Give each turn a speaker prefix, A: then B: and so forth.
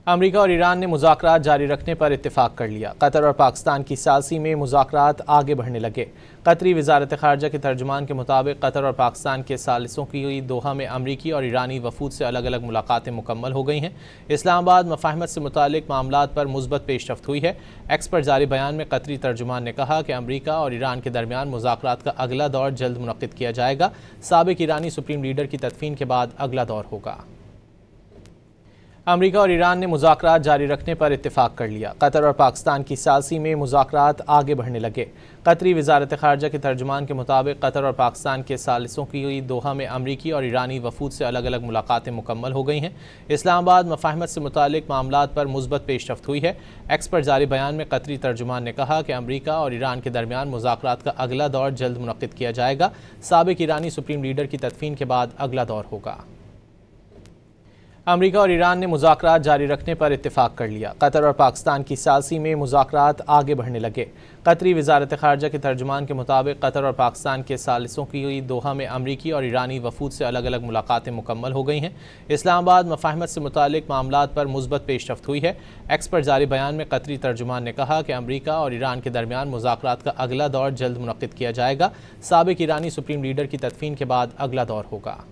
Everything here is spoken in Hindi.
A: अमरीका और ईरान ने मुज़ाकरात जारी रखने पर इत्तेफाक कर लिया। कतर और पाकिस्तान की सालसी में मुज़ाकरात आगे बढ़ने लगे। कतरी वज़ारत ख़ारजा के तर्जुमान के मुताबिक कतर और पाकिस्तान के सालिसों की दोहा में अमरीकी और ईरानी वफूद से अलग अलग मुलाकातें मुकम्मल हो गई हैं। इस्लामाबाद मफाहमत से मुतालिक मामलात पर मुस्बत पेशरफ्त हुई है। एक्स पर जारी बयान में कतरी तर्जुमान ने कहा कि अमरीका और ईरान के दरमियान मुज़ाकरात का अगला दौर जल्द मुनक़्क़िद किया जाएगा। साबिक़ ईरानी सुप्रीम लीडर की तदफीन के बाद अगला दौर होगा। अमरीका और ईरान ने मुज़ाकरात जारी रखने पर इत्तेफाक कर लिया। कतर और पाकिस्तान की सालसी में मुज़ाकरात आगे बढ़ने लगे। कतरी वज़ारत ख़ारजा के तर्जुमान के मुताबिक कतर और पाकिस्तान के सालिसों की दोहा में अमरीकी और ईरानी वफूद से अलग अलग मुलाकातें मुकम्मल हो गई हैं। इस्लामाबाद मफाहमत से मुतालिक मामलात पर मुस्बत पेशरफ्त हुई है। एक्स पर जारी बयान में कतरी तर्जुमान ने कहा कि अमरीका और ईरान के दरमियान मुज़ाकरात का अगला दौर जल्द मुनक़्क़िद किया जाएगा। साबिक़ ईरानी सुप्रीम लीडर की तदफीन के बाद अगला दौर होगा। अमरीका और ईरान ने मुज़ाकरात जारी रखने पर इत्तेफाक कर लिया। कतर और पाकिस्तान की सालसी में मुज़ाकरात आगे बढ़ने लगे। कतरी वज़ारत ख़ारजा के तर्जुमान के मुताबिक कतर और पाकिस्तान के सालिसों की दोहा में अमरीकी और ईरानी वफूद से अलग अलग मुलाकातें मुकम्मल हो गई हैं। इस्लामाबाद मफाहमत से मुतालिक मामलात पर मुस्बत पेशरफ्त हुई है। एक्स पर जारी बयान में कतरी तर्जुमान ने कहा कि अमरीका और ईरान के दरमियान मुज़ाकरात का अगला दौर जल्द मुनक़्क़िद किया जाएगा। साबिक़ ईरानी सुप्रीम लीडर की तदफीन के बाद अगला दौर होगा।